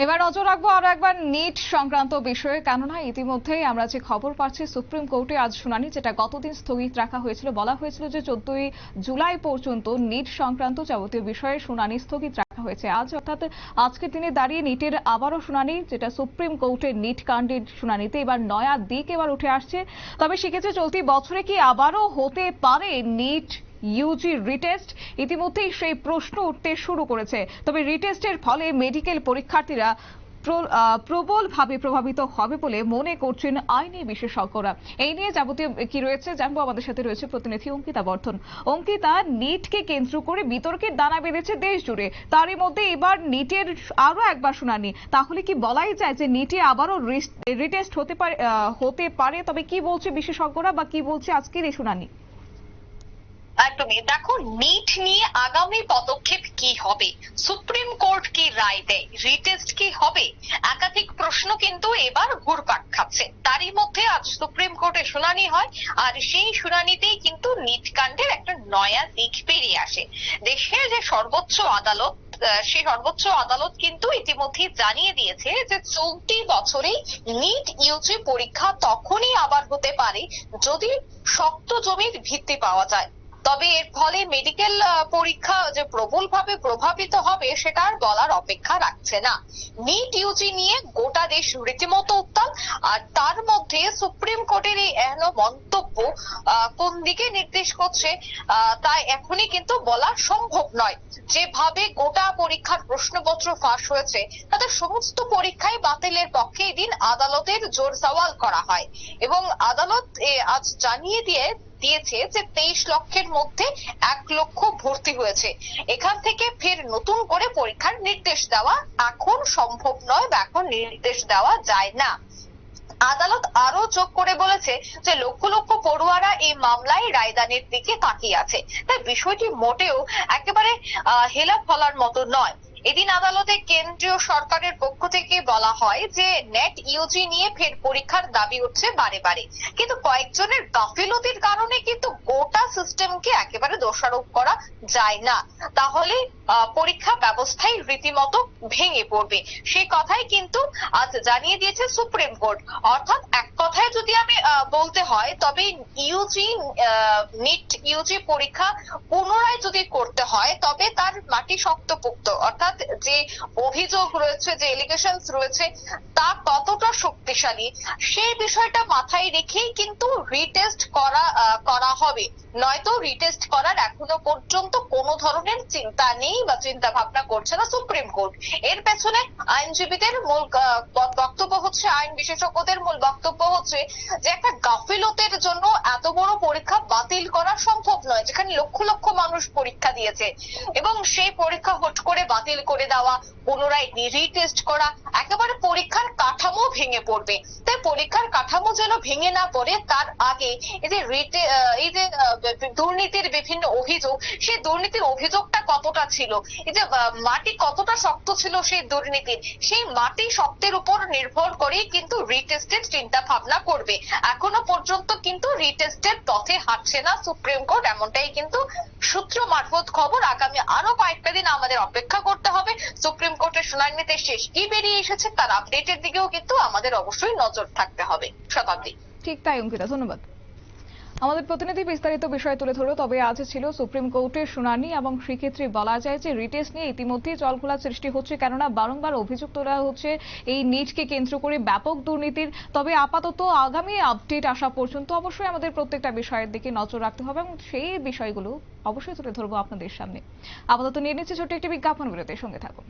এবার নজর রাখবো আরো একবার নিট সংক্রান্ত বিষয়ে, কেননা ইতিমধ্যেই আমরা যে খবর পাচ্ছি সুপ্রিম কোর্টে আজ শুনানি, যেটা গতদিন স্থগিত রাখা হয়েছিল। বলা হয়েছিল যে 14ই জুলাই পর্যন্ত নিট সংক্রান্ত যাবতীয় বিষয়ে শুনানি স্থগিত রাখা হয়েছে। আজ অর্থাৎ আজকের দিনে দাঁড়িয়ে নিটের আবারও শুনানি, যেটা সুপ্রিম কোর্টের নিট কাণ্ডের শুনানিতে এবার নয়া দিক এবার উঠে আসছে। তবে সেক্ষেত্রে চলতি বছরে কি আবারও হতে পারে নিট ইউজি রিটেস্ট? ইতিমধ্যেই সেই প্রশ্ন উঠতে শুরু করেছে। তবে রিটেস্টের ফলে মেডিকেল পরীক্ষার্থীরা প্রবলভাবে প্রভাবিত হবে বলে মনে করছেন আইনি বিশেষজ্ঞরা। এই নিয়ে যাবতীয় কি রয়েছে জানবো। আমাদের সাথে রয়েছে প্রতিনিধি অঙ্কিতা বর্ধন। অঙ্কিতা, নিটকে কেন্দ্র করে বিতর্কের দানা বেঁধেছে দেশ জুড়ে, তারই মধ্যে এবার নিটের আরো একবার শুনানি। তাহলে কি বলাই যায় যে নিটে আবারও রিটেস্ট হতে পারে? তবে কি বলছে বিশেষজ্ঞরা বা কি বলছে আজকের এই শুনানি? একদমই, দেখো নিট নিয়ে আগামী পদক্ষেপ কি হবে, সুপ্রিম কোর্ট কি রায় দেয়, রিটেস্ট কি হবে, একাধিক প্রশ্ন কিন্তু এবার ঘুরপাক খাচ্ছে। তারই মধ্যে আজ সুপ্রিম কোর্টে শুনানি হয়, আর সেই শুনানিতেই কিন্তু নিট কাণ্ডের একটা নয়া দিক বেরিয়ে আসে। দেশের যে সর্বোচ্চ আদালত, সেই সর্বোচ্চ আদালত কিন্তু ইতিমধ্যে জানিয়ে দিয়েছে যে চলতি বছরেই নিট ইউজি পরীক্ষা তখনই আবার হতে পারে যদি শক্ত জমির ভিত্তি পাওয়া যায়। তবে এর ফলে মেডিকেল পরীক্ষা যে প্রবলভাবে প্রভাবিত হবে সেটা আর বলার অপেক্ষা রাখছে না। নিট ইউজি নিয়ে গোটা দেশ রীতিমতো উত্তাল, আর তার মধ্যে সুপ্রিম কোর্টের এই এহেন মন্তব্য কোন দিকে নির্দেশ করছে তা এখনই কিন্তু বলা সম্ভব নয়। যেভাবে গোটা পরীক্ষার প্রশ্নপত্র ফাঁস হয়েছে তাদের সমস্ত পরীক্ষায় বাতিলের পক্ষে এদিন আদালতের জোর সওয়াল করা হয়, এবং আদালত আজ জানিয়ে দিয়েছে যে 23 লক্ষের মধ্যে 1 লক্ষ ভর্তি হয়েছে। এখান থেকে ফের নতুন করে পরীক্ষার নির্দেশ দেওয়া এখন সম্ভব নয় বা এখন নির্দেশ দেওয়া যায় না। আদালত আরো যোগ করে বলেছে যে লক্ষ লক্ষ পড়ুয়ারা এই মামলায় রায়দানের দিকে তাকিয়ে আছে, তাই বিষয়টি মোটেও একেবারে হেলা ফলার মতো নয়। এদিন আদালতে কেন্দ্রীয় সরকারের পক্ষ থেকে বলা হয় যে নেট ইউজি নিয়ে ফের পরীক্ষার দাবি উঠছে বারে বারে, কিন্তু কয়েকজনের গাফিলতির কারণে কিন্তু গোটা সিস্টেমকে একেবারে দোষারোপ করা যায় না, তাহলে পরীক্ষা ব্যবস্থায় রীতিমতো ভেঙে পড়বে। সেই কথাই কিন্তু আজ জানিয়ে দিয়েছে সুপ্রিম কোর্ট। অর্থাৎ এক কথায় যদি আমি বলতে হয়, তবে ইউজি নিট ইউজি পরীক্ষা পুনরায় যদি করতে হয় তবে তার মাটি শক্তপোক্ত, অর্থাৎ যে অভিযোগ রয়েছে, যে এলিগেশনস রয়েছে তা কতটা শক্তিশালী সেই বিষয়টা মাথায় রেখেই কিন্তু রিটেস্ট করা হবে। নয়তো রিটেস্ট করার এখনো পর্যন্ত কোনো ধরনের চিন্তা নেই বা চিন্তা ভাবনা করছে না সুপ্রিম কোর্ট। এর পেছনে আইনজীবীদের মূল বক্তব্য হচ্ছে, আইন বিশেষজ্ঞদের মূল বক্তব্য হচ্ছে যে একটা গাফিলতের জন্য এত বড় পরীক্ষা বাতিল করা সম্ভব নয়, যেখানে লক্ষ লক্ষ মানুষ পরীক্ষা দিয়েছে, এবং সেই পরীক্ষা হুট করে বাতিল করে দেওয়া, পুনরায় রিটেস্ট করা, একেবারে পরীক্ষার কাঠামো ভেঙে পড়বে। তাই পরীক্ষার কাঠামো যেন ভেঙে না পড়ে তার আগে এই যে দুর্নীতির বিভিন্ন অভিযোগ, সেই দুর্নীতির অভিযোগটা কতটা ছিল, এই যে মাটি কতটা শক্ত ছিল সেই দুর্নীতির, সেই মাটি শক্তের উপর নির্ভর করেই কিন্তু রিটেস্টের চিন্তা ভাবনা করবে। এখনো পর্যন্ত কিন্তু রিটেস্টের পথে হাঁটছে না সুপ্রিম কোর্ট, এমনটাই কিন্তু সূত্র মারফত খবর। আগামী আরো কয়েকটা দিন আমাদের অপেক্ষা করতে হবে সুপ্রিম কোর্টের শুনানিতে শেষ কি বেরিয়ে এসেছে তার আপডেটের দিকেও কিন্তু আমাদের অবশ্যই নজর থাকতে হবে। শতাব্দী। ঠিক তাই অঙ্কিতা, ধন্যবাদ। আমাদের প্রতিনিধি বিস্তারিত বিষয় তুলে ধরো। তবে আজ ছিল সুপ্রিম কোর্টের শুনানি, এবং সেক্ষেত্রে বলা যায় যে রিটেস্ট নিয়ে ইতিমধ্যেই জলঘোলা সৃষ্টি হচ্ছে, কেননা বারংবার অভিযোগ তোলা হচ্ছে এই নিটকে কেন্দ্র করে ব্যাপক দুর্নীতির। তবে আপাতত আগামী আপডেট আসা পর্যন্ত অবশ্যই আমাদের প্রত্যেকটা বিষয়ের দিকে নজর রাখতে হবে, এবং সেই বিষয়গুলো অবশ্যই তুলে ধরবো আপনাদের সামনে। আপাতত নিয়ে নিচ্ছে ছোট্ট একটি বিজ্ঞাপন বিরতির সঙ্গে থাকুন।